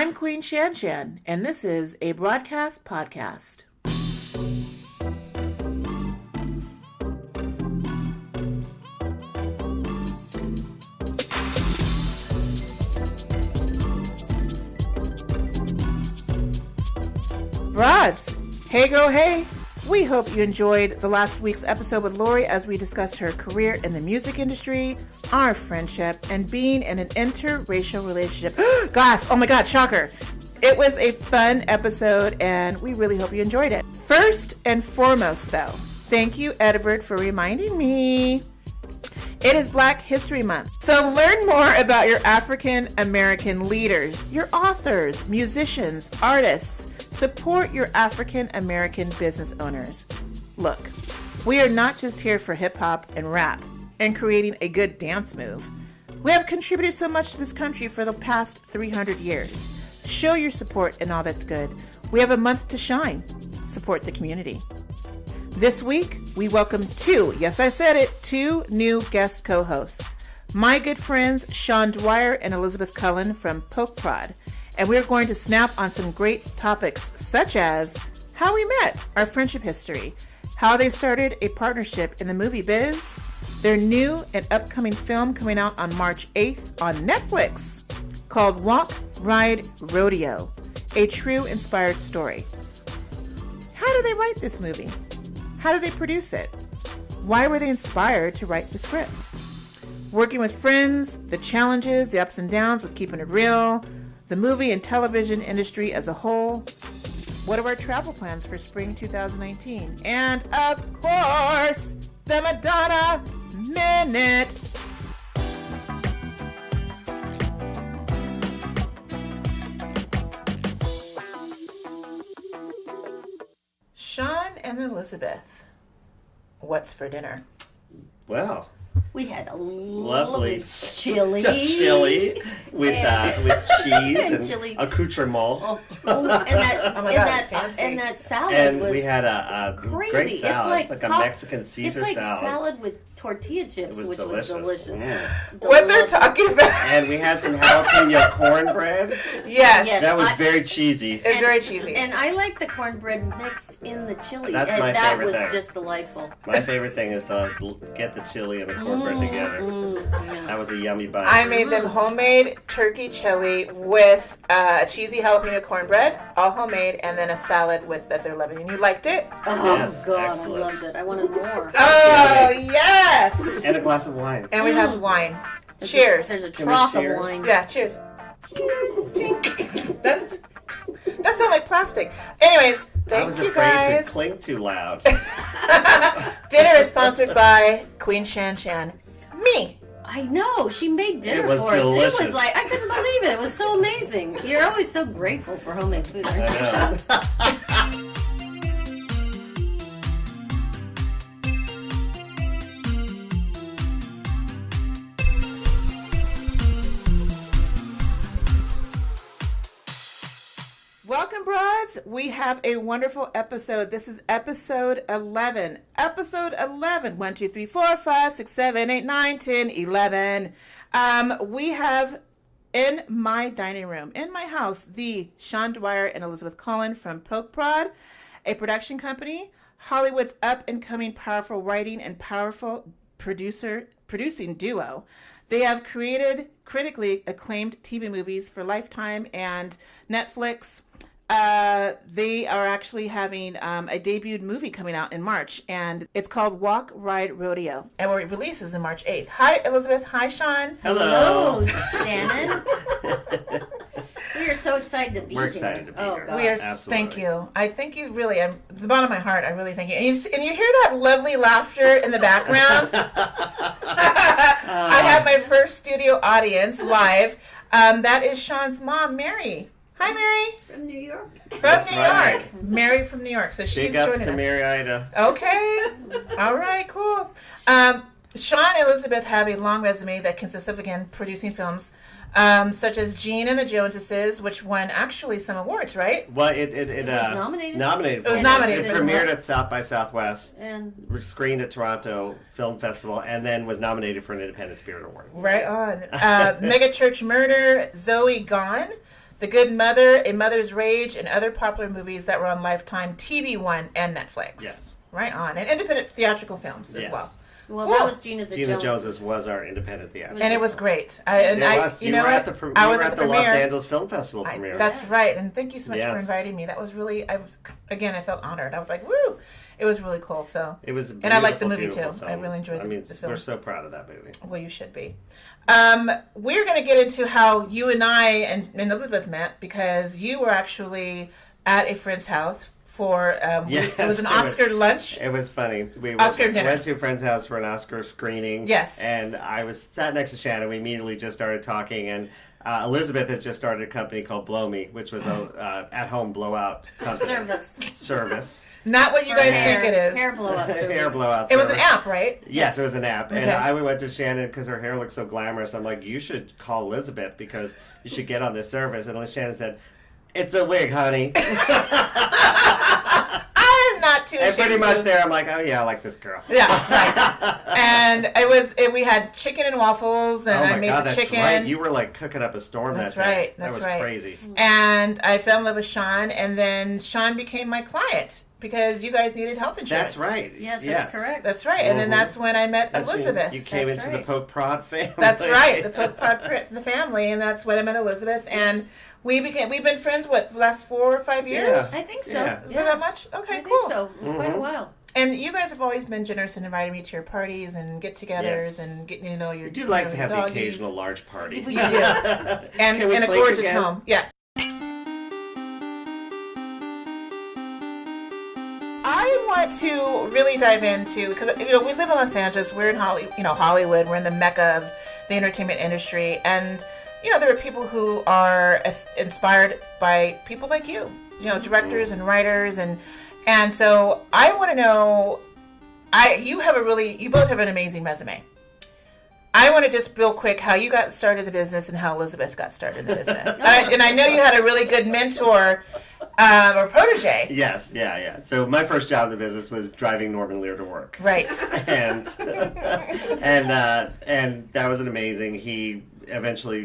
I'm Queen ShanShan, and this is a broadcast podcast. Broads, hey girl, hey. We hope you enjoyed the last week's episode with Lori as we discussed her career in the music industry, our friendship, and being in an interracial relationship. Gosh, oh my God, shocker. It was a fun episode and we really hope you enjoyed it. First and foremost though, thank you Edward for reminding me. It is Black History Month. So learn more about your African American leaders, your authors, musicians, artists. Support your African American business owners. Look, we are not just here for hip hop and rap and creating a good dance move. We have contributed so much to this country for the past 300 years. Show your support and all that's good. We have a month to shine. Support the community. This week, we welcome two new guest co-hosts. My good friends, Dwyer and Elizabeth Cullen from Poke Prod. And we're going to snap on some great topics such as how we met, our friendship history, how they started a partnership in the movie biz, their new and upcoming film coming out on March 8th on Netflix called Walk, Ride, Rodeo, a true inspired story. How did they write this movie? How did they produce it? Why were they inspired to write the script? Working with friends, the challenges, the ups and downs with keeping it real, the movie and television industry as a whole. What are our travel plans for spring 2019? And of course, the Madonna Minute. Sean and Elizabeth, what's for dinner? Well, we had a lovely chili. Chili with cheese and chili accoutrement. And that salad and was we had a crazy. great salad, it's like a Mexican Caesar salad. It's like salad. salad with tortilla chips, It was which delicious. was delicious. Yeah. What they're talking about. And we had some jalapeno cornbread. Yes. That was very cheesy. It's very cheesy. And I like the cornbread mixed in the chili. That's and my that favorite was thing. just delightful. My favorite thing is to get the chili and the cornbread together. Yeah. That was a yummy bite. I made them homemade turkey chili with a cheesy jalapeno cornbread, all homemade, and then a salad with that they're loving. And you liked it? Oh, Yes, God, excellent. I loved it. I wanted more. Oh, yes! And a glass of wine. And we have wine. Cheers. There's a Can we trough of cheers? wine. Yeah, cheers. Cheers. Tink. That sounds like plastic. Anyways, I thank was you afraid guys. to clink too loud. Dinner is sponsored by Queen ShanShan. Me. I know. She made dinner It was for us. It delicious. was like, I couldn't believe it. It was so amazing. You're always so grateful for homemade food, aren't you, Sean? I know. Welcome, broads. We have a wonderful episode. This is episode 11. Episode 11. 1, 2, 3, 4, 5, 6, 7, 8, 9, 10, 11. We have in my dining room, in my house, the Dwyer and Elizabeth Cullen from Poke Prod, a production company, Hollywood's up-and-coming powerful writing and powerful producing duo. They have created critically acclaimed TV movies for Lifetime and Netflix. They are actually having a debuted movie coming out in March, and it's called Walk, Ride, Rodeo, and it releases in March 8th. Hi, Elizabeth. Hi, Sean. Hello. Shannon. We are so excited to be here. We're excited to be here. Gosh. We are. Absolutely. Thank you. I thank you really. I'm at the bottom of my heart. I really thank you. And you hear that lovely laughter in the background. I have my first studio audience live. That is Sean's mom, Mary. Hi, Mary. From New York. From That's New right. York. Mary from New York. So she's Big ups joining to us. Mary Ida. Okay. All right. Cool. Sean and Elizabeth have a long resume that consists of, again, producing films such as Gene and the Joneses, which won actually some awards, right? Well, it was nominated. It was nominated. It premiered at South by Southwest, And screened at Toronto Film Festival, and then was nominated for an Independent Spirit Award. Right on. Megachurch Murder, Zoe Gone, The Good Mother, A Mother's Rage, and other popular movies that were on Lifetime, TV One, and Netflix. Yes. Right on. And independent theatrical films as well. Well, Cool. that was Gina Gina Jones's. Jones's was our independent theater. And it was great. You know were what? at the, I was at at the the Los premiere. Angeles Film Festival premiere. That's right. And thank you so much Yes. for inviting me. That was really, I felt honored. I was like, woo! It was really cool. So It was a and I liked the movie beautiful too. film. I really enjoyed the film. We're so proud of that movie. Well, you should be. We're going to get into how you and I and Elizabeth met because you were actually at a friend's house for Yes, it was an Oscar lunch. It was funny. We Oscar dinner. went to a friend's house for an Oscar screening. Yes. And I was sat next to Shannon. We immediately just started talking. And Elizabeth had just started a company called Blow Me, which was a at-home blowout company. Service. Not what you guys think it is. Hair blowout service. Hair blowout It was an service. app, right? Yes, it was an app. Okay. And I went to Shannon because her hair looked so glamorous. I'm like, you should call Elizabeth because you should get on this service. And Shannon said, it's a wig, honey. I'm not too And ashamed pretty much to. there, I'm like, oh yeah, I like this girl. Yeah, right. And we had chicken and waffles, and Oh my I made God, the that's chicken. Right. You were like cooking up a storm That's that day. right. That That's was right. crazy. And I fell in love with Sean, and then Sean became my client because you guys needed health insurance. That's right. Yes, that's correct. That's right. And then Mhm. that's when I met That's when Elizabeth. You came That's into the right. Pope Prod family. That's right, the the family, and that's when I met Elizabeth, and Yes. we've been friends the last 4 or 5 years. I think so. Yeah. Is it that much? Okay, I cool. think so. Quite a while. And you guys have always been generous in inviting me to your parties and get-togethers Yes. and getting to know your. You do like to have the doggies. occasional large party. We You do, and Can we in a clink gorgeous again? home. Yeah. I want to really dive into because we live in Los Angeles. We're in Hollywood. We're in the mecca of the entertainment industry, and there are people who are inspired by people like you. Directors and writers, and so I want to know. You both have an amazing resume. I want to just real quick how you got started in the business and how Elizabeth got started in the business. And I know you had a really good mentor or protege. Yes, yeah. So my first job in the business was driving Norman Lear to work. Right. and that was an amazing.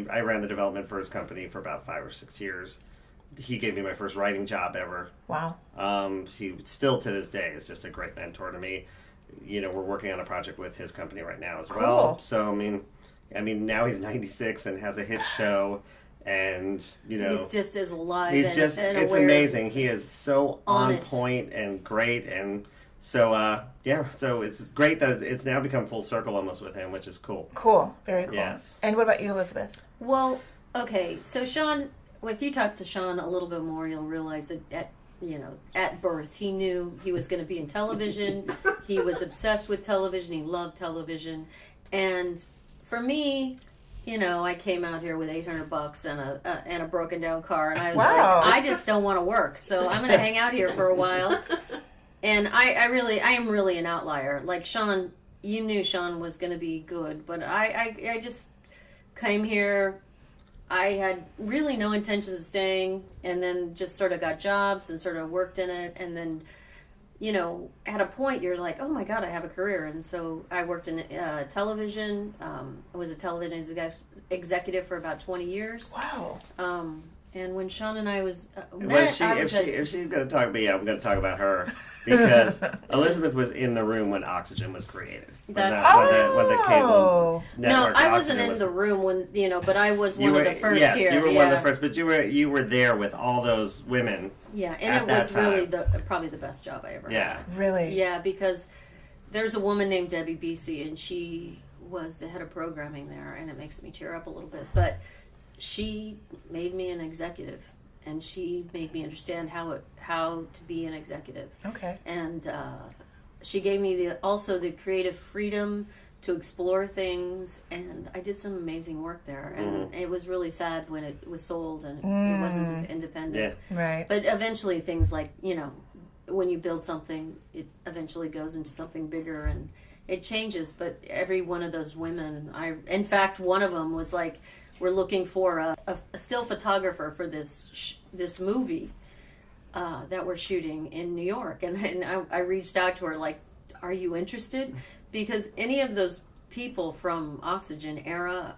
I ran the development for his company for about 5 or 6 years. He gave me my first writing job ever. Wow. He still to this day is just a great mentor to me. We're working on a project with his company right now as well. Cool. So I mean now he's 96 and has a hit show, and He's just as alive he's just and it's aware. amazing. He is so on it. point and great, and so so it's great that it's now become full circle almost with him, which is cool. Cool. Very cool. Yes. And what about you, Elizabeth? Well, okay. So Sean, if you talk to Sean a little bit more, you'll realize that at birth, he knew he was going to be in television. He was obsessed with television. He loved television. And for me, I came out here with $800 and a broken down car, and I was Wow. like, I just don't want to work, so I'm going to hang out here for a while. And I am really an outlier. Like Sean, you knew Sean was going to be good, but I just came here. I had really no intentions of staying, and then just sort of got jobs and sort of worked in it, and then, at a point you're like, oh my God, I have a career. And so I worked in television. I was a television executive for about 20 years. Wow. And when Sean and I was met, Well, if she's going to talk about I'm going to talk about her because Elizabeth was in the room when Oxygen was created. When the cable network. No, I wasn't Oxygen in the room when but I was one of the first yes, here. you were one of the first, but you were there with all those women. Yeah, at and it that was really time. probably the best job I ever Yeah. had. Really? Yeah, because there's a woman named Debbie Beasy, and she was the head of programming there, and it makes me tear up a little bit. But she made me an executive, and she made me understand how to be an executive. Okay. And she gave me also the creative freedom to explore things, and I did some amazing work there. And it was really sad when it was sold and it wasn't as independent. Yeah. Right. But eventually things like, when you build something, it eventually goes into something bigger and it changes. But every one of those women, in fact, one of them was like, we're looking for a still photographer for this movie that we're shooting in New York. And I reached out to her like, are you interested? Because any of those people from Oxygen era,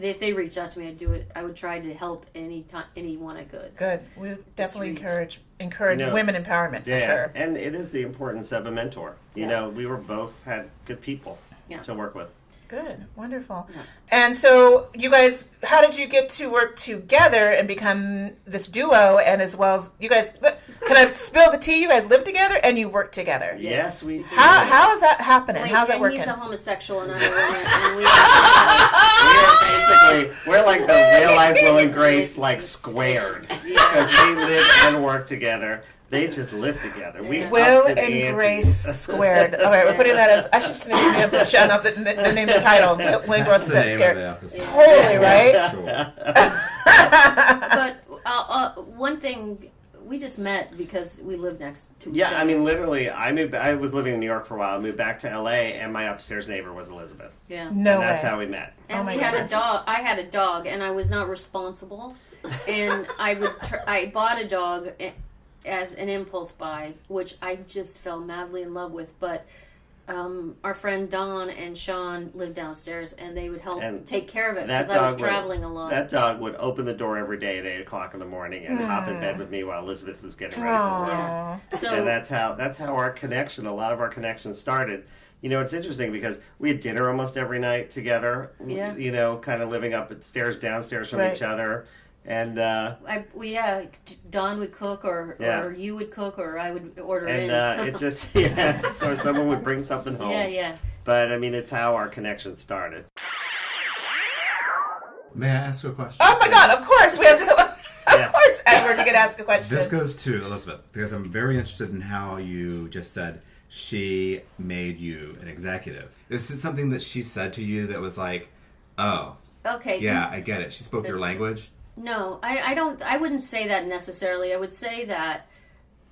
if they reached out to me, I'd do it. I would try to help anyone I could. Good. We definitely encourage women empowerment for sure. And it is the importance of a mentor. You know, we both had good people to work with. Good. Wonderful. Yeah. And so you guys, how did you get to work together and become this duo? And as well as you guys, can I spill the tea? You guys live together and you work together. Yes, we do. How is that happening? How's that working? He's a homosexual and I'm a woman. And we're like the real life Will and Grace, like squared. Because we live and work together. They just live together. We Will and Grace squared. All right, we're putting that as. I should name the show, not the name of the title. Will and Grace squared. Totally right. But one thing, we just met because we lived next to each other. I mean, literally, I was living in New York for a while. I moved back to L.A., and my upstairs neighbor was Elizabeth. Yeah, and that's how we met. And we had a dog. I had a dog, and I was not responsible. And I bought a dog as an impulse buy, which I just fell madly in love with. But our friend Don and Sean lived downstairs, and they would help take care of it because I was traveling a lot. That dog would open the door every day at 8 o'clock in the morning and hop in bed with me while Elizabeth was getting ready for work. Yeah. And that's how our connection, a lot of our connections started. You know, it's interesting because we had dinner almost every night together. Yeah. You know, kind of living up stairs, downstairs from each other. And Don would cook, or you would cook, or I would order in. And it just so someone would bring something home. Yeah. But I mean, it's how our connection started. May I ask a question? Oh my God! Of course, we have so. Of course, Edward, you can ask a question. This goes to Elizabeth because I'm very interested in how you just said she made you an executive. This is something that she said to you that was like, oh, okay, yeah, I get it. She spoke your language. No, I don't. I wouldn't say that necessarily. I would say that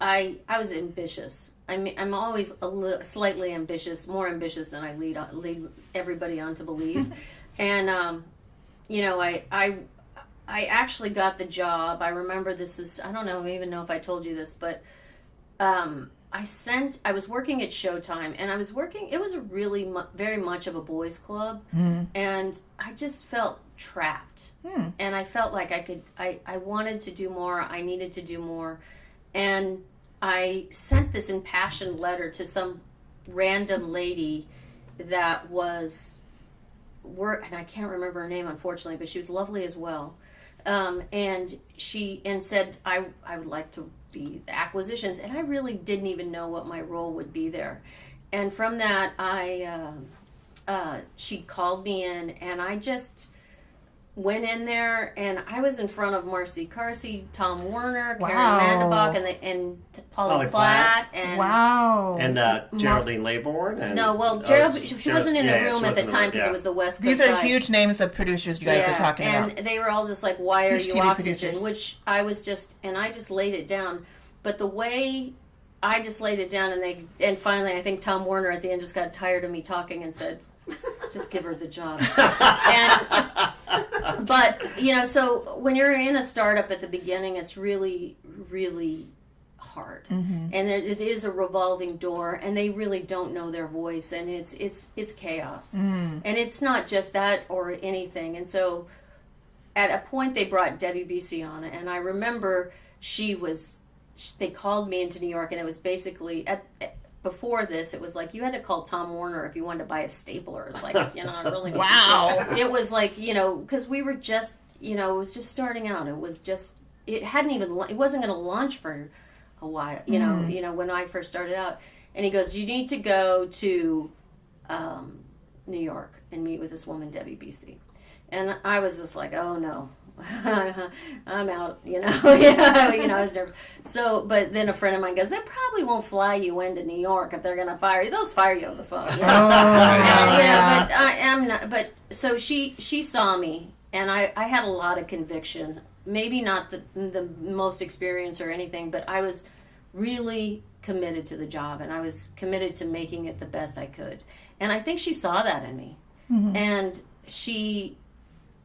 I was ambitious. I'm always slightly ambitious, more ambitious than I lead everybody on to believe. And you know, I actually got the job. I remember this is, I don't even know if I told you this, but I was working at Showtime, and it was a really very much of a boys club, and I just felt trapped. And I felt like I wanted to do more, I needed to do more, and I sent this impassioned letter to some random lady that was, and I can't remember her name unfortunately, but she was lovely as well. And said I would like to be acquisitions, and I really didn't even know what my role would be there. And from that, she called me in, and I just went in there, and I was in front of Marcy Carsey, Tom Warner, Karen Mandebach, and Polly Platt, and Geraldine Laybourne. She wasn't in the room at the time because it was the West Coast. These are huge names of producers you guys are talking about. And they were all just like, "Why are you oxygen?" Producers. Which I just laid it down. But the way I just laid it down, and finally, I think Tom Warner at the end just got tired of me talking and said, "Just give her the job." But you know, so when you're in a startup at the beginning, it's really, really hard, and it is a revolving door, and they really don't know their voice, and it's chaos, and it's not just that or anything. And so, at a point, they brought Debbie Beasy on, and I remember they called me into New York, and it was basically before this, it was like you had to call Tom Warner if you wanted to buy a stapler. It's like, you know, really. Wow. It was like, you know, because we were just, you know, it was just starting out. It was just, it wasn't going to launch for a while, you know, when I first started out. And he goes, "You need to go to New York and meet with this woman, Debbie Beasy." And I was just like, oh no. I'm out, you know. I was nervous. So, but then a friend of mine goes, "They probably won't fly you into New York if they're going to fire you. They'll fire you over the phone." But I am not. But so she saw me, and I had a lot of conviction. Maybe not the most experience or anything, but I was really committed to the job, and I was committed to making it the best I could. And I think she saw that in me, and she,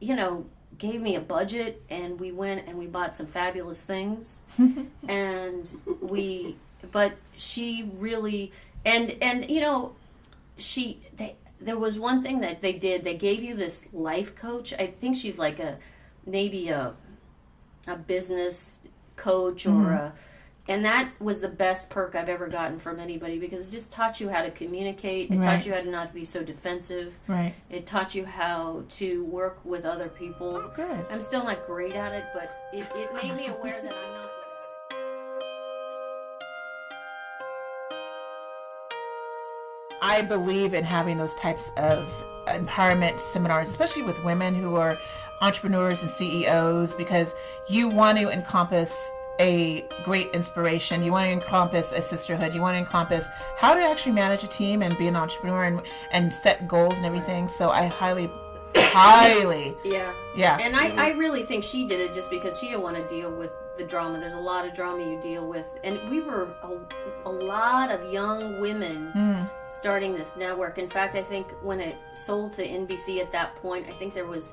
you know, gave me a budget, and we went and we bought some fabulous things. But she really, and you know, there was one thing that they did. They gave you this life coach. I think she's like maybe a business coach or and that was the best perk I've ever gotten from anybody, because it just taught you how to communicate. It taught you how to not be so defensive. Right. It taught you how to work with other people. Oh, good. I'm still not great at it, but it made me aware that I'm not good at it. I believe in having those types of empowerment seminars, especially with women who are entrepreneurs and CEOs, because you want to encompass a great inspiration. You want to encompass a sisterhood. You want to encompass how to actually manage a team and be an entrepreneur and set goals and everything. So I highly yeah. And I really think she did it just because she didn't want to deal with the drama. There's a lot of drama you deal with, and we were a lot of young women starting this network. In fact, I think when it sold to NBC at that point, I think there was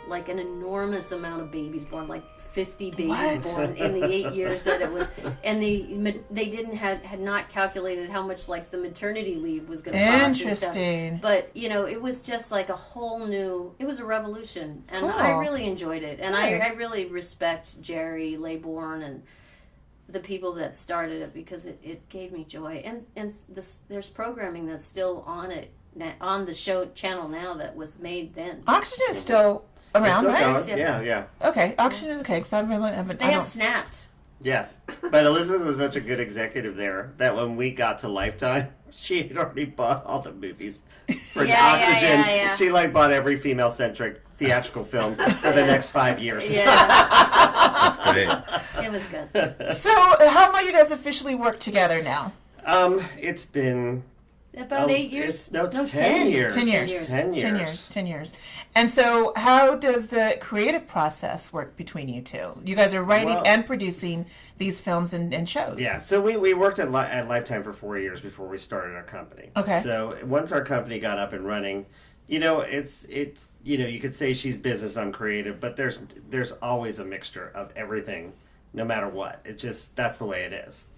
like an enormous amount of babies born, like 50 babies born in the 8 years that it was, and they had not calculated how much like the maternity leave was going to cost. Interesting. But it was just like a whole new. It was a revolution, and I really enjoyed it, and I really respect Jerry Laybourne and the people that started it, because it gave me joy, and there's programming that's still on the show channel now that was made then. Oxygen is still around, right? Yeah. Okay, Oxygen is okay, because I really haven't. They have Snapped. Yes, but Elizabeth was such a good executive there that when we got to Lifetime, she had already bought all the movies for Oxygen. Yeah. She bought every female-centric theatrical film for the next 5 years. Yeah, That's great. it was good. So, how long you guys officially work together now? It's been about 8 years. It's 10 years. 10 years. 10 years. And so, how does the creative process work between you two? You guys are writing and producing these films and shows. Yeah, so we worked at Lifetime for 4 years before we started our company. Okay. So once our company got up and running, it's you could say she's business, I'm creative, but there's always a mixture of everything, no matter what. It just, that's the way it is.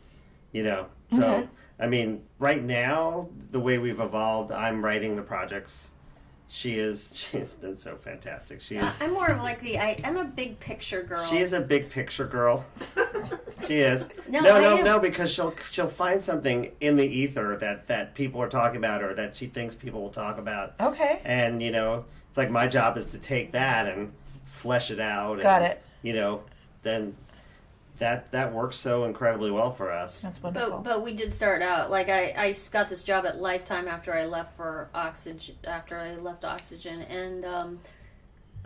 So Okay. I mean, right now, the way we've evolved, I'm writing the projects. She's been so fantastic. I'm more of like I'm a big picture girl. She is a big picture girl. She is. No, because she'll find something in the ether that people are talking about, or that she thinks people will talk about. Okay. And it's like my job is to take that and flesh it out. Got it. Then that works so incredibly well for us. That's wonderful. But we did start out like I got this job at Lifetime after I left Oxygen, and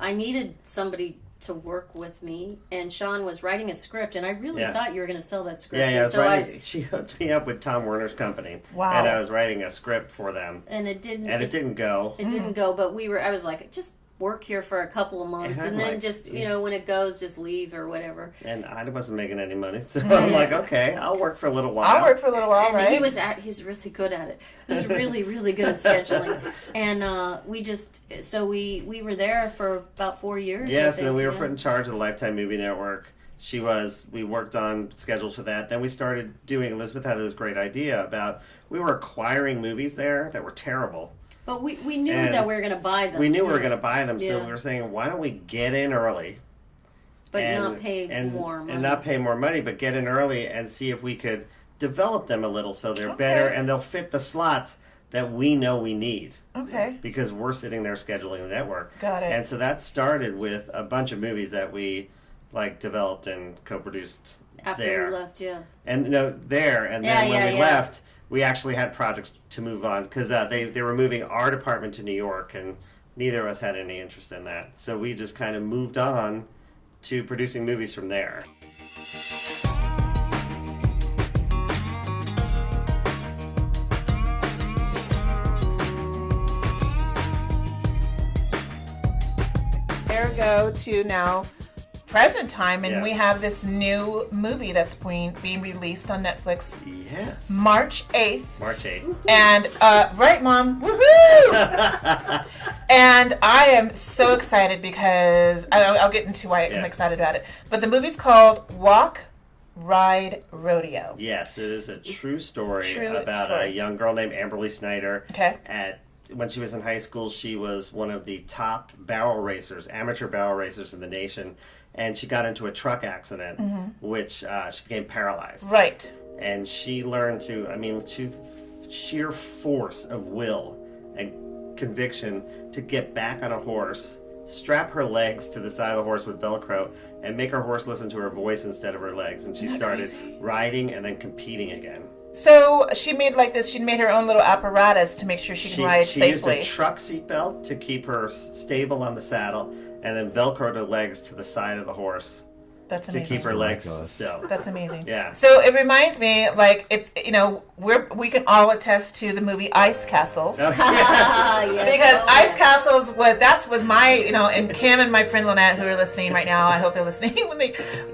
I needed somebody to work with me, and Sean was writing a script, and I really thought you were going to sell that script. Yeah. She hooked me up with Tom Werner's company. Wow. And I was writing a script for them. And it didn't go. It didn't go, but I was like, just work here for a couple of months, and then when it goes, just leave or whatever. And I wasn't making any money, so I'm like, okay, I'll work for a little while. And right? he's really good at it. He's really, really good at scheduling. And we were there for about 4 years. Yes, and then we were put in charge of the Lifetime Movie Network. We worked on schedules for that. Then we started doing, Elizabeth had this great idea about, we were acquiring movies there that were terrible. But we knew that we were going to buy them. We knew we were going to buy them, so we were saying, why don't we get in early? But not pay more money. And not pay more money, but get in early and see if we could develop them a little so they're better and they'll fit the slots that we know we need. Okay. Because we're sitting there scheduling the network. Got it. And so that started with a bunch of movies that we developed and co-produced after we left, And then when we left, we actually had projects to move on, because they were moving our department to New York, and neither of us had any interest in that. So we just kind of moved on to producing movies from there. Ergo to now present time, and we have this new movie that's being released on Netflix. Yes. March 8th. March 8th. And, right, Mom? Woohoo! And I am so excited because, I'll get into why I'm excited about it. But the movie's called Walk, Ride, Rodeo. Yes, it is a true story about a young girl named Amberley Snyder when she was in high school, she was one of the top barrel racers, amateur barrel racers in the nation. And she got into a truck accident, which she became paralyzed. Right. And she learned through, sheer force of will and conviction to get back on a horse, strap her legs to the side of the horse with Velcro, and make her horse listen to her voice instead of her legs. And she started riding and then competing again. So she made she made her own little apparatus to make sure she can ride safely. She used a truck seatbelt to keep her stable on the saddle, and then Velcroed her legs to the side of the horse. That's amazing. To keep her legs still. That's amazing. Yeah. So it reminds me, it's we can all attest to the movie Ice Castles. Oh, yeah. Because Ice Castles was my and Kim and my friend Lynette who are listening right now. I hope they're listening.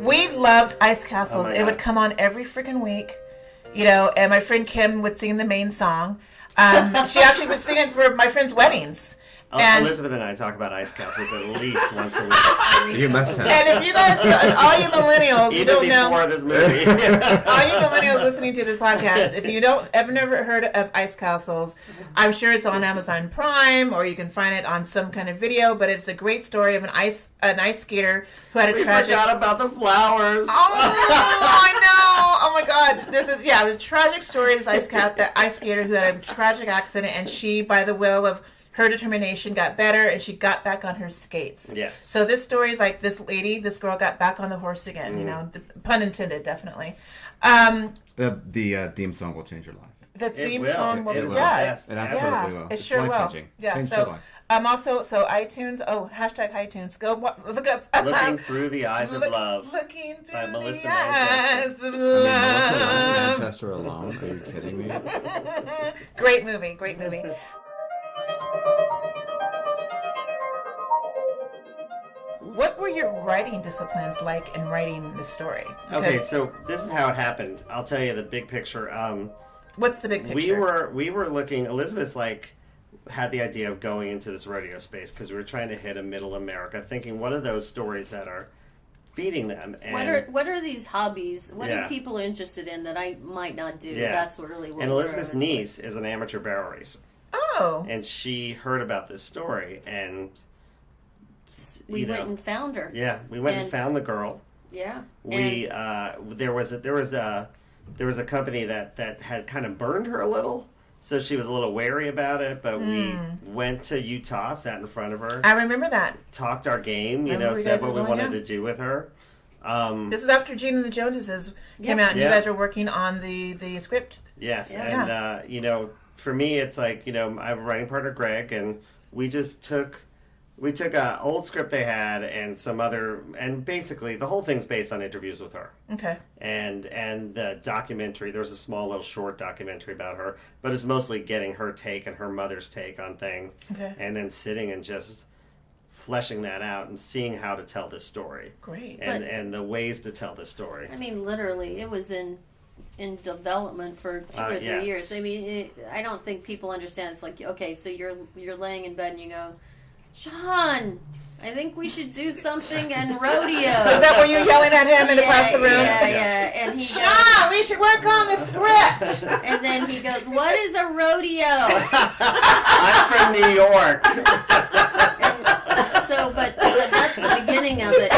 We loved Ice Castles. It would come on every freaking week, and my friend Kim would sing the main song. She actually would sing it for my friends' weddings. And Elizabeth and I talk about Ice Castles at least once a week. You must have. And if you guys, all you millennials, you don't know. Even before this movie. All you millennials listening to this podcast, if you have never heard of Ice Castles, I'm sure it's on Amazon Prime, or you can find it on some kind of video. But it's a great story of an ice skater who had a tragic. We forgot about the flowers. Oh, I know. Oh my God, it was a tragic story. This ice skater who had a tragic accident, and she, by the will of her determination, got better, and she got back on her skates. Yes. So this story is like this girl got back on the horse again. Pun intended, definitely. The theme song will change your life. The theme will. song will. It will. Yeah, Yes. It absolutely will. It It's sure will. life-changing. Yeah. Change So your life. also iTunes. Oh, #iTunes. Go look up. Looking Through the Eyes of Love. Looking through by the Melissa eyes of Manchester love. alone. Are you kidding me? Great movie. Great movie. What were your writing disciplines like in writing the story? Okay, so this is how it happened. I'll tell you the big picture. What's the big picture? We were looking. Elizabeth's had the idea of going into this rodeo space because we were trying to hit a middle America, thinking what are those stories that are feeding them? And what are these hobbies? What are people interested in that I might not do? Yeah. That's what really. And Elizabeth's niece is an amateur barrel racer. Oh. And she heard about this story and. We went and found her. Yeah, we went and found the girl. Yeah. We there was a company that had kind of burned her a little, so she was a little wary about it. But we went to Utah, sat in front of her. I remember that. Talked our game, said what we wanted to do with her. This was after Gene and the Joneses came out, and you guys were working on the script. Yes, and for me, it's I have a writing partner, Greg, and we just took. We took an old script they had and some other, and basically the whole thing's based on interviews with her. Okay. And the documentary, there was a small little short documentary about her, but it's mostly getting her take and her mother's take on things. Okay. And then sitting and just fleshing that out and seeing how to tell this story. Great. And the ways to tell this story. I mean, literally, it was in development for 2 or 3 years. I mean, I don't think people understand. It's like, okay, so you're laying in bed and you go, Sean, I think we should do something in rodeo. Is that where you're yelling at him across the room? Yeah. And he Sean, we should work on the script. And then he goes, what is a rodeo? I'm from New York. But that's the beginning of it.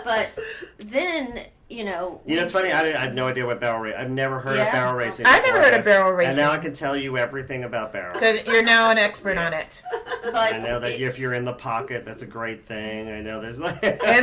But then, it's funny. I had no idea what barrel racing. I've never heard of barrel racing. I've never heard of barrel racing. And now I can tell you everything about barrel racing. Because you're now an expert on it. But I know that if you're in the pocket, that's a great thing. I know there's in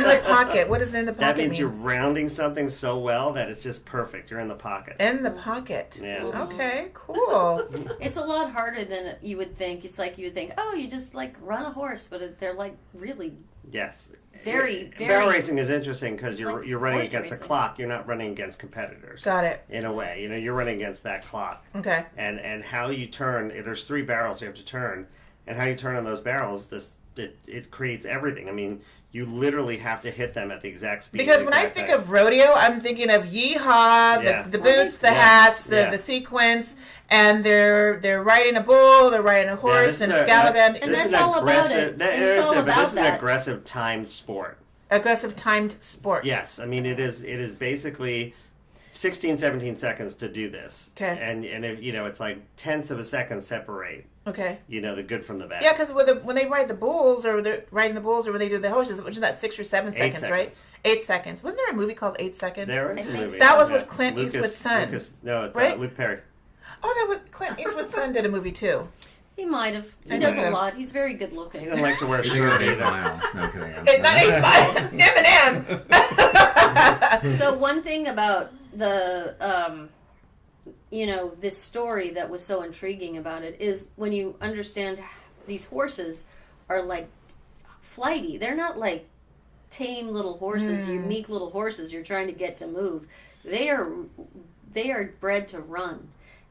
the pocket. What does in the pocket That means mean? you're rounding something so well that it's just perfect. You're in the pocket. In the pocket. Yeah. Okay, cool. It's a lot harder than you would think. It's like you would think, oh, you just run a horse, but they're really yes. Very barrel racing is interesting because you're running against racing. a clock. You're not running against competitors. Got it. In a way, you're running against that clock. Okay. And how you turn. There's 3 barrels you have to turn, and how you turn on those barrels. It creates everything. I mean, you literally have to hit them at the exact speed. Because when I think of rodeo, I'm thinking of yeehaw, the boots, the hats, the sequence, and they're riding a bull, they're riding a horse, and it's galloping. And that's all about it. This is an aggressive timed sport. Aggressive timed sport. Yes, I mean it is basically 16, 17 seconds to do this. Okay. And if, it's like tenths of a second separate. Okay. The good from the bad. Yeah, because when they ride the bulls, or they're riding the bulls, or when they do the horses, which is that 6 or 7 seconds, right? 8 seconds. Wasn't there a movie called 8 Seconds? There is a movie. That was with Clint Eastwood's son. No, it's right? Luke Perry. Oh, that was Clint Eastwood's son did a movie too. He might have. He does a lot. He's very good looking. He doesn't like to wear shirts either. No kidding. Not 8 Mile. Eminem. So one thing about the, this story that was so intriguing about it is when you understand these horses are like flighty. They're not like tame little horses, unique little horses you're trying to get to move. They are bred to run.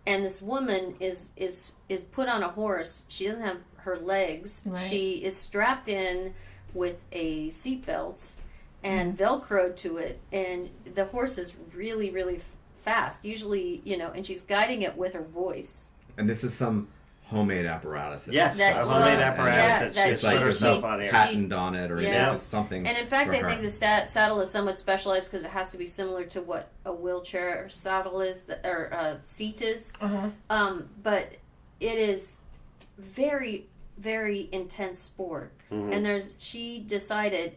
And this woman is put on a horse. She doesn't have her legs. Right. She is strapped in with a seatbelt and Velcroed to it. And the horse is really, really fast. Usually, and she's guiding it with her voice. And this is some homemade apparatus. Yes, a homemade apparatus that it's she like put there's no herself on here. patent on it or anything, just something. And in fact, for I her. think the saddle is somewhat specialized because it has to be similar to what a wheelchair saddle is, or seat is. But it is very, very intense sport. And she decided.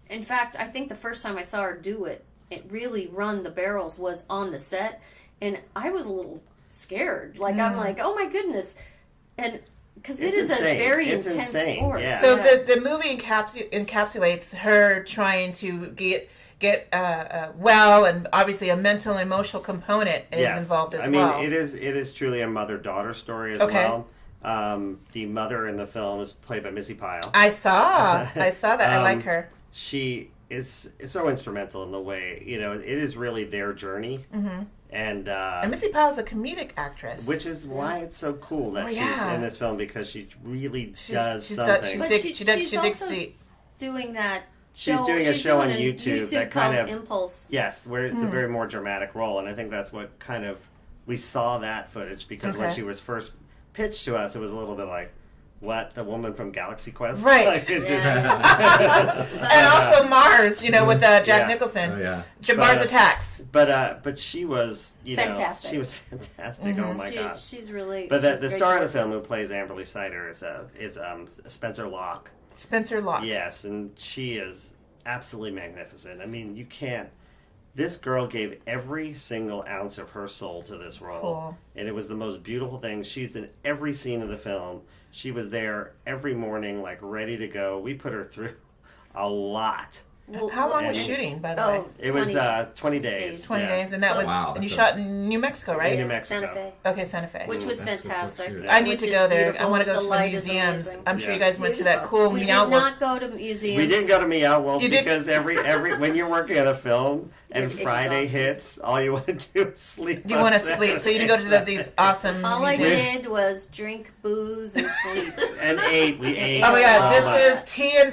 In fact, I think the first time I saw her do it really run the barrels was on the set, and I was a little scared. Like I'm like, oh my goodness. And because it is insane. a very It's intense insane, sport. yeah. So the movie encapsulates her trying to get well, and obviously a mental and emotional component is involved as well. I mean, it is truly a mother-daughter story as well. The mother in the film is played by Missy Pyle. I saw that. I like her. She is so instrumental in the way, it is really their journey. And Missy Pyle's a comedic actress, which is why it's so cool that she's in this film, because she really does she's something. She's also doing that. She's doing a show on YouTube that kind of Impulse. Yes, where it's a very more dramatic role, and I think that's what kind of we saw that footage because when she was first pitched to us, it was a little bit like, what, the woman from Galaxy Quest, right? Like, and also Mars, with Jack Nicholson. Oh yeah, Mars Attacks. But she was fantastic. She was fantastic. Oh my god, she's really. But the star of the film who plays Amberley Snyder is Spencer Locke. Spencer Locke. Yes, and she is absolutely magnificent. I mean, you can't. This girl gave every single ounce of her soul to this role, and it was the most beautiful thing. She's in every scene of the film. She was there every morning, like ready to go. We put her through a lot. Well, how long was shooting, by the way? It was 20 days. 20 days, and that was and you shot in New Mexico, right? New Mexico. Santa Fe. Okay, Santa Fe. Which was fantastic. I need to go there. Beautiful. I want to go to the light is museums. amazing. I'm sure you guys went to that cool We Meow did Wolf. not go to museums. We didn't go to Meow Wolf You did- because every when you're working on a film and You're Friday exhausted. hits, all you want to do is sleep. You want to sleep, so you can go to these awesome All I museums. did was drink booze and sleep. And we ate. Oh my god, so this much. is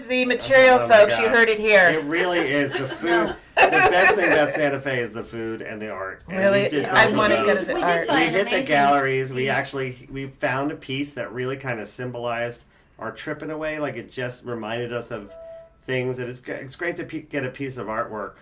TMZ material, Oh my folks. God. You heard it here. It really is the food. The best thing about Santa Fe is the food and the art. And Really? we did I both of want to those. go to the We art. did buy We an hit the amazing galleries. We piece. actually found a piece that really kind of symbolized our trip in a way. Like it just reminded us of things. And it's great to get a piece of artwork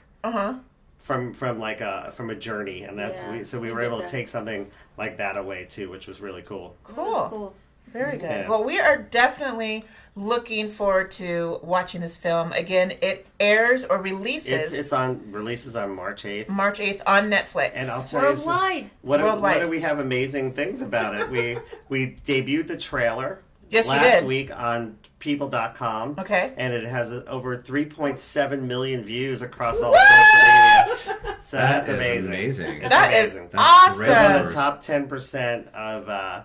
from a journey, and that's we were able to take something like that away too, which was really cool. Cool. Very good. Yes. Well, we are definitely looking forward to watching this film. Again, it airs or releases Releases on March 8th. March 8th on Netflix. And I'll tell you Worldwide. what do we have amazing things about it? We debuted the trailer Yes, last you did. week on people.com. Okay. And it has over 3.7 million views across all social media. So that's amazing. It's That is amazing. awesome. We're one of the top 10% of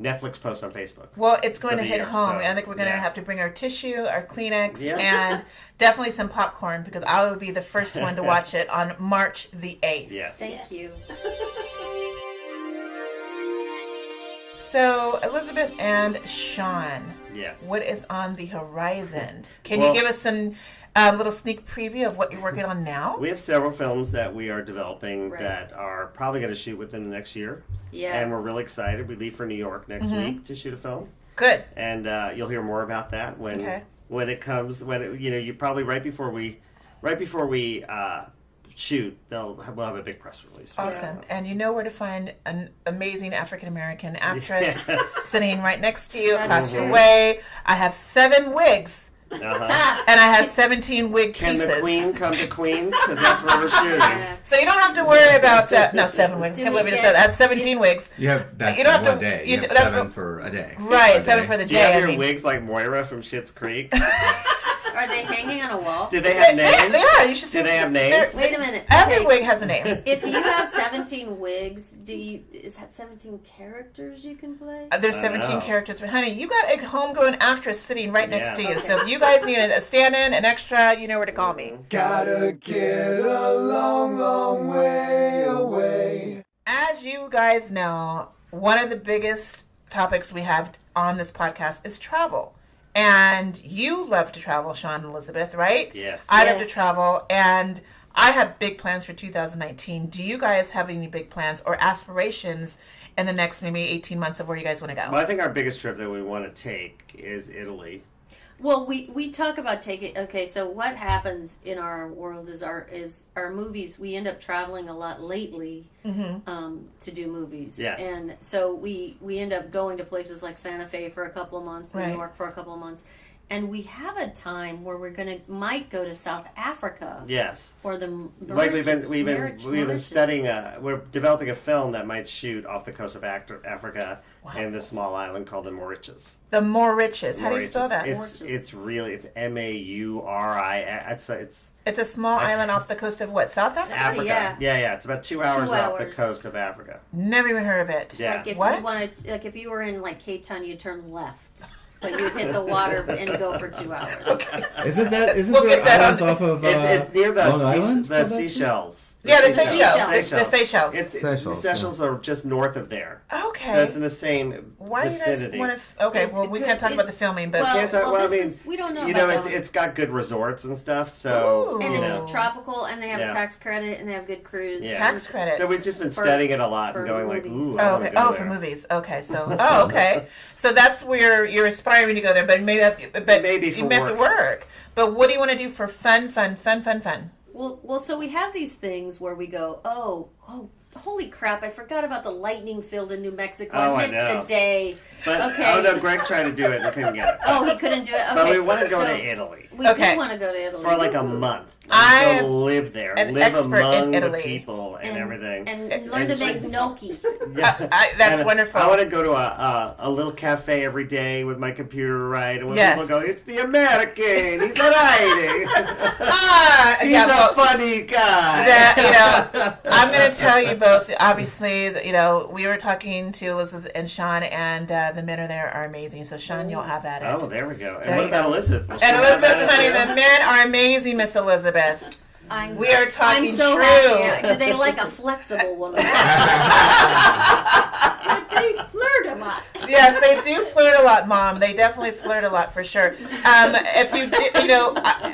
Netflix posts on Facebook. Well, it's going to the hit year, home. so, I think we're going to yeah. have to bring our tissue, our Kleenex, Yeah. and definitely some popcorn because I will be the first one to watch it on March the 8th. Yes. Thank you. So, Elizabeth and Sean, Yes. what is on the horizon? Can Well- you give us some little sneak preview of what you're working on now? We have several films that we are developing Right. that are probably going to shoot within the next year. Yeah. And we're really excited. We leave for New York next week to shoot a film. Good. And you'll hear more about that when Okay. it comes. You probably right before we shoot, we'll have a big press release. Awesome. And you know where to find an amazing African-American actress sitting right next to you, across the way. I have 7 wigs. And I have 17 wig pieces. Can the Queen come to Queens? Because that's where we're shooting. So you don't have to worry about 7 wigs. Can't believe we just said that. 17 wigs. You have that you don't have one to, day. You have that's 7 for a day. Right, 7 for the day. Do you have your wigs like Moira from Schitt's Creek? Are they hanging on a wall? Do they have names? Yeah, you should see. Do they have names? Wait a minute. Every wig has a name. If you have 17 wigs, is that 17 characters you can play? There's 17 characters, but honey, you got a homegrown actress sitting right next to you. So if you guys need a stand-in, an extra, you know where to call me. Gotta get a long, long way away. As you guys know, one of the biggest topics we have on this podcast is travel. And you love to travel, Sean and Elizabeth, right? Yes. I love to travel, and I have big plans for 2019. Do you guys have any big plans or aspirations in the next maybe 18 months of where you guys want to go? Well, I think our biggest trip that we want to take is Italy. Well, we talk about taking. Okay, so what happens in our world is our movies. We end up traveling a lot lately to do movies, yes. And so we end up going to places like Santa Fe for a couple of months, New York for a couple of months, and we have a time where might go to South Africa. Yes, or the like we've been studying. We're developing a film that might shoot off the coast of Africa in this small island called the Mauritius. The Mauritius. How do you spell that? It's Mauri. It's a small island off the coast of what? South Africa? Africa. Yeah. It's about 2 hours off the coast of Africa. Never even heard of it. Yeah. Like if what? you wanted, like if you were in like Cape Town, you'd turn left. But you hit the water and go for 2 hours. Okay. Isn't there that islands off of it's near Long Island? the Seychelles. Yeah, the Seychelles. The Seychelles. The Seychelles are just north of there. Okay. So it's in the same Why vicinity. do you guys want to... Okay, we can't talk about the filming, but... We don't know. It's got good resorts and stuff, so... And it's tropical, and they have a tax credit, and they have good cruise. Yeah. Tax credit. So we've just been studying it a lot and going like, ooh, I want to go there. For movies. Okay, so... okay. So that's where you're aspiring to go there, but maybe you may have to work. But what do you want to do for fun? Well, so we have these things where we go, oh, holy crap, I forgot about the lightning field in New Mexico. I missed a day. But, okay. Oh, no, Greg tried to do it and couldn't get it. Oh, he couldn't do it? Okay. But we want to go to Italy. We do want to go to Italy. For like a month. I go live there. Live among the people and everything. And learn to make gnocchi. That's wonderful. I want to go to a little cafe every day with my compuper, right? And when people go, it's the American. He's writing. He's a funny guy. I'm going to tell you both, obviously, we were talking to Elizabeth and Sean, and the men are amazing. So, Sean, you'll have at it. Oh, there we go. And what about Elizabeth? And Elizabeth, honey, the men are amazing, Miss Elizabeth. We are talking I'm so true. happy. Do they like a flexible woman? They flirt a lot. Yes, they do flirt a lot, Mom. They definitely flirt a lot for sure. If you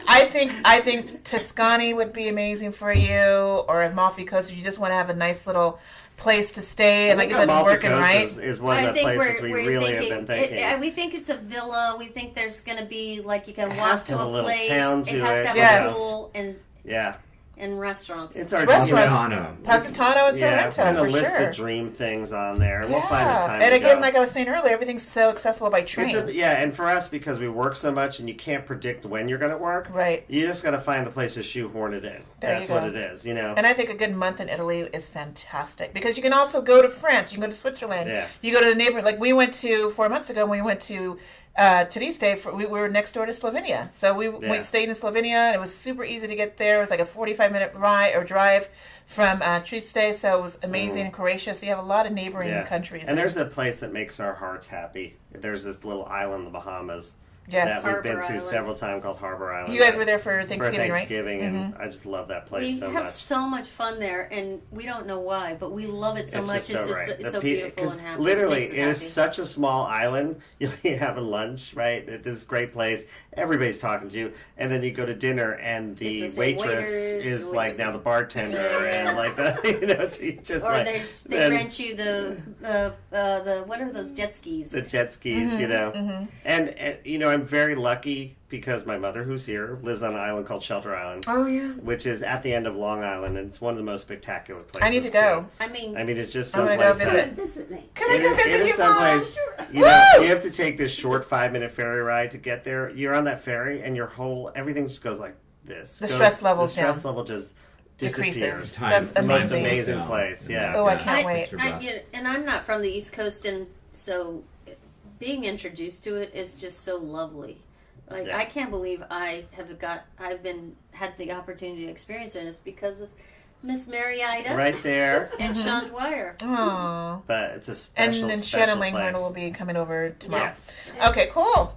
I think Tuscany would be amazing for you, or Amalfi Coast if you just want to have a nice little place to stay, and like you said, working, right? Is one of the places we really have been thinking. We think it's a villa. We think there's going to be like you can walk to a place. Town to it has to have a pool and restaurants. It's our Positano and Sorrento for list sure. The dream things on there. We'll find the time. And to again, go. like I was saying earlier, everything's so accessible by train. And for us, because we work so much and you can't predict when you're going to work, right? You just got to find the place to shoehorn it in. That's what it is, And I think a good month in Italy is fantastic because you can also go to France, you can go to Switzerland, you go to the neighborhood. Like we went to 4 months ago when we went to Triste, we were next door to Slovenia. So we stayed in Slovenia, and it was super easy to get there. It was like a 45-minute drive from Triste, so it was amazing in Croatia. So you have a lot of neighboring countries. And there's a place that makes our hearts happy. There's this little island in the Bahamas Yes. that we've been to several times called Harbor Island. You guys were there for Thanksgiving, right? And I just love that place so much. We have so much fun there, and we don't know why, but we love it so much. It's so beautiful and happy. Literally, it is such a small island. You'll be having lunch, right, at this great place. Everybody's talking to you, and then you go to dinner, and the waitress is like now the bartender, and like the, so you just or they rent you the what are those jet skis? The jet skis, and I'm very lucky because my mother, who's here, lives on an island called Shelter Island. Oh, yeah. Which is at the end of Long Island, and it's one of the most spectacular places. I need to go. I mean, it's just I'm some gonna go place visit. Visit me. Can I go visit you, Mom? someplace, you know, you have to take this short 5-minute ferry ride to get there. You're on that ferry, and everything just goes like this. The stress level's The stress down. level just Decreases. disappears. That's It's the most amazing. amazing place. Yeah. Oh, I can't wait. And I'm not from the East Coast, and so being introduced to it is just so lovely. Like Yeah. I can't believe I've had the opportunity to experience it. And it's because of Miss Mary Ida Right there. and Sean Dwyer. Aww. But it's a And special, then special Shannon place. Langhorn will be coming over tomorrow. Yes. Okay, cool.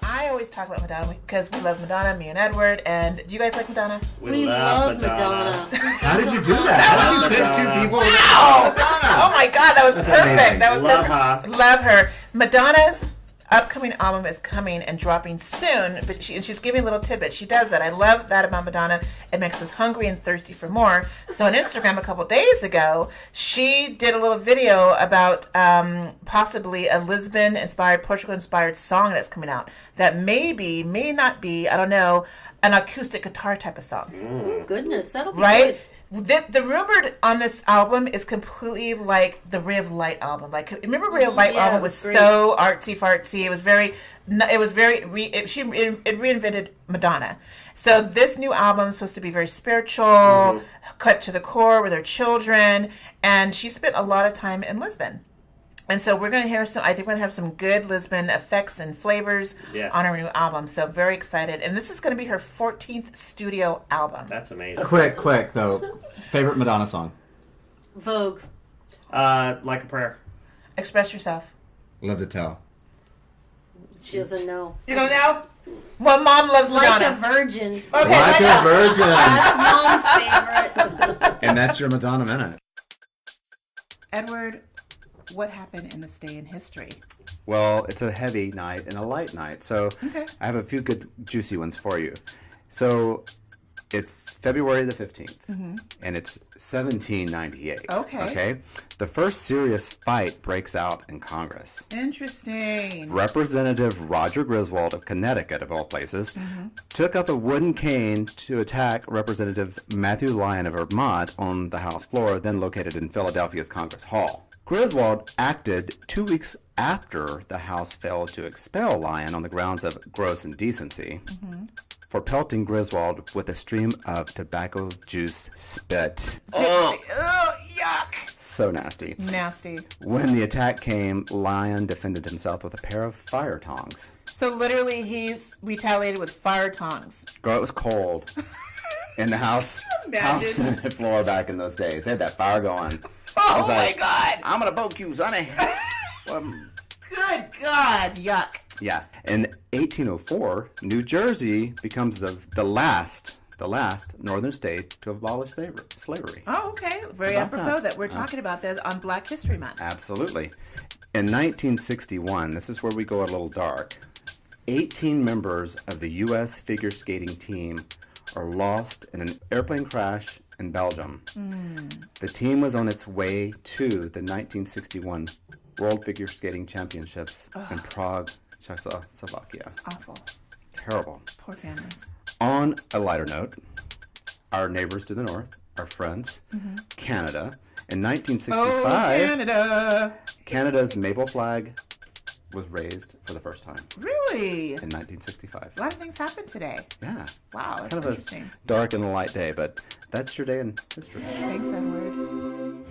I always talk about Madonna because we love Madonna, me and Edward. And do you guys like Madonna? We love Madonna. How did you do that? How did you pick two people? Wow! Oh my God, that was perfect. That was Love perfect. her. Love her. Madonna's upcoming album is coming and dropping soon, but she's giving little tidbits. She does that. I love that about Madonna. It makes us hungry and thirsty for more. So on Instagram a couple days ago, she did a little video about possibly a Lisbon-inspired, Portugal-inspired song that's coming out that may not be, I don't know, an acoustic guitar type of song. Oh, goodness, that'll be Right? good. The rumored on this album is completely like the Ray of Light album. Like, remember Ray of Light Yeah, album it was was great. so artsy fartsy. It was very, it reinvented Madonna. So this new album is supposed to be very spiritual, cut to the core with her children, and she spent a lot of time in Lisbon. And so we're going to hear I think we're going to have some good Lisbon effects and flavors on her new album. So very excited. And this is going to be her 14th studio album. That's amazing. Quick though. Favorite Madonna song? Vogue. Like a prayer. Express yourself. Love to Tell. She doesn't know. You don't know? Well, Mom loves Like Madonna. a virgin. Okay, Like a Virgin. That's Mom's favorite. And that's your Madonna Minute. Edward, what happened in this day in history? Well, it's a heavy night and a light night, so Okay. I have a few good juicy ones for you. So it's February the 15th, and it's 1798. Okay. The first serious fight breaks out in Congress. Interesting. Representative Roger Griswold of Connecticut, of all places, took up a wooden cane to attack Representative Matthew Lyon of Vermont on the House floor, then located in Philadelphia's Congress Hall. Griswold acted 2 weeks after the House failed to expel Lyon on the grounds of gross indecency for pelting Griswold with a stream of tobacco juice spit. Oh, yuck. So nasty. Nasty. When the attack came, Lyon defended himself with a pair of fire tongs. So literally he's retaliated with fire tongs. Girl, it was cold in the house Imagine. Senate floor back in those days. They had that fire going. Oh was my like, God. I'm gonna poke you, sonny. Good God. Yuck. Yeah. In 1804, New Jersey becomes the last northern state to abolish slavery. Oh, okay. Very About apropos that. that we're talking about that on Black History Month. Absolutely. In 1961, this is where we go a little dark. 18 members of the U.S. figure skating team are lost in an airplane crash in Belgium. The team was on its way to the 1961 World Figure Skating Championships in Prague, Czechoslovakia. Awful. Terrible. Poor families. On a lighter note, our neighbors to the north, our friends, Canada, in 1965, Oh, Canada. Canada's maple flag was raised for the first time Really? in 1965. A lot of things happened today. Yeah. Wow, that's Kind of interesting. a dark and a light day, but that's your day in history. Thanks, Edward.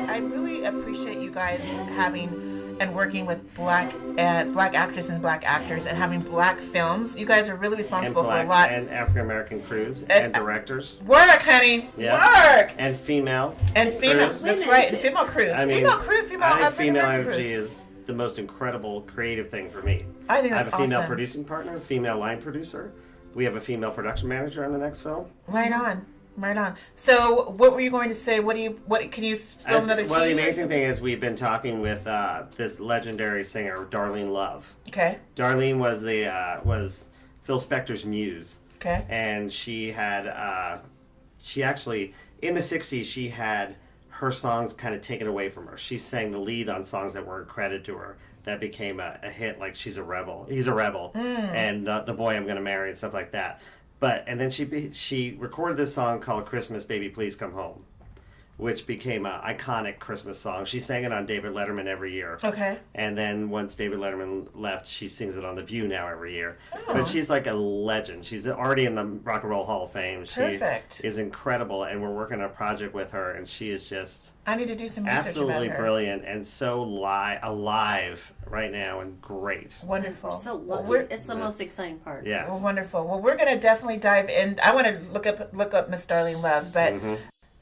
I really appreciate you guys having and working with black actresses and black actors and having black films. You guys are really responsible for a lot. And African American crews and directors. Work, honey. Yeah. Work. And female. And female. crews. That's right. And female crews. I mean, female crew. Female I think African female American energy crews. is the most incredible creative thing for me. I think I that's have a female awesome. producing partner, female line producer. We have a female production manager on the next film. Right on. Right on. So, what were you going to say? What can you spill another tea? Well, the amazing thing is we've been talking with this legendary singer, Darlene Love. Okay. Darlene was Phil Spector's muse. Okay. And she had she actually, in the 60s, she had her songs kind of taken away from her. She sang the lead on songs that weren't credited to her. That became a hit, like She's a Rebel, He's a Rebel, and The Boy I'm Gonna Marry, and stuff like that. And then she recorded this song called Christmas Baby Please Come Home, which became an iconic Christmas song. She sang it on David Letterman every year. Okay. And then once David Letterman left, she sings it on The View now every year. Oh. But she's like a legend. She's already in the Rock and Roll Hall of Fame. Perfect. She is incredible, and we're working on a project with her, and she is just I need to do some research absolutely about her. brilliant and so alive right now and great. Wonderful. We're so lucky. It's the most exciting part. Yes. Well, wonderful. Well, we're going to definitely dive in. I want to look up Miss Darlene Love, but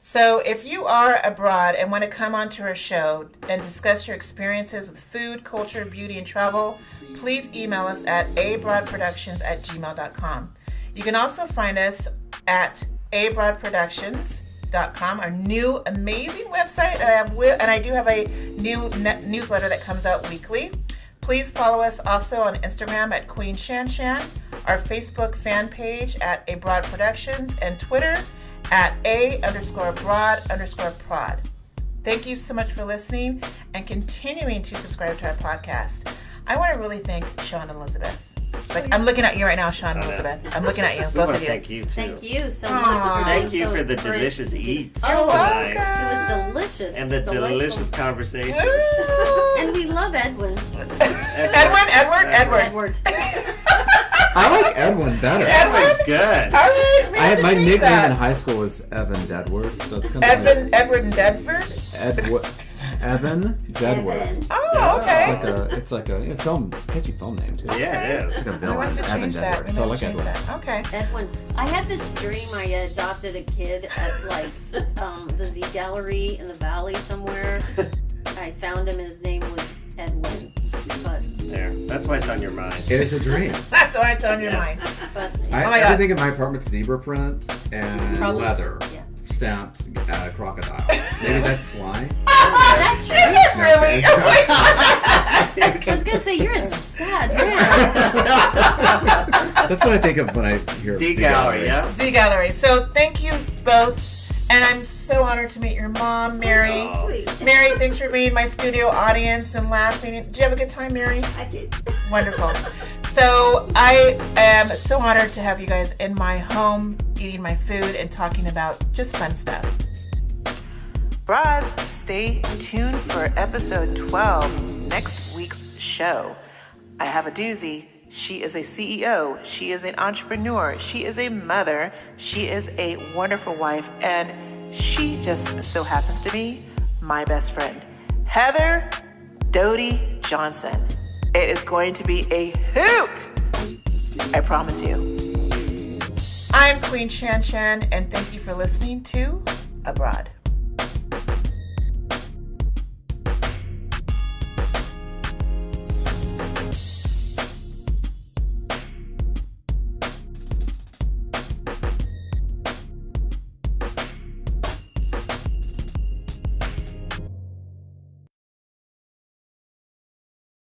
so if you are abroad and want to come onto our show and discuss your experiences with food, culture, beauty, and travel, please email us at abroadproductions@gmail.com. You can also find us at abroadproductions.com, our new amazing website, and I do have a new newsletter that comes out weekly. Please follow us also on Instagram at Queen ShanShan, our Facebook fan page at Abroad Productions, and Twitter at _broad_prod. Thank you so much for listening and continuing to subscribe to our podcast. I want to really thank Sean and Elizabeth. I'm looking at you right now, Sean and Elizabeth. I'm looking at you, both of you. Thank you, too. Thank you so much for Thank being you so for the great. delicious eats Oh, tonight. it was delicious. And the Delightful. delicious conversation. And we love Edwin. Edward. I like Edwin better. Edwin's good. All right, I had my nickname in high school was Evan Deadwood, so it's kind of Edward and Deadford? Evan Deadwood. Oh, okay. It's like a catchy film name too. Yeah, it is. It's like a We villain, want to Evan change that. Deadwood. So I like Edwin. Okay. Edwin. I had this dream I adopted a kid at the Z Gallery in the Valley somewhere. I found him and his name was Edwin. But There. That's why it's on your mind. It is a dream. That's why it's on your mind. but Everything in my apartment's zebra print and Probably. leather. Yeah. Stamped crocodile. Maybe that's why. that's true. Is it really? Oh my God. I was gonna say you're a sad man. That's what I think of when I hear Z Gallery, yeah. Z Gallery. So thank you both. And I'm so honored to meet your mom, Mary. Oh. Mary, thanks for being in my studio audience and laughing. Did you have a good time, Mary? I did. Wonderful. So I am so honored to have you guys in my home, eating my food and talking about just fun stuff. Broads, stay tuned for episode 12, next week's show. I have a doozy. She is a CEO. She is an entrepreneur. She is a mother. She is a wonderful wife. And she just so happens to be my best friend, Heather Doty Johnson. It is going to be a hoot. I promise you. I'm Queen ShanShan, and thank you for listening to Abroad.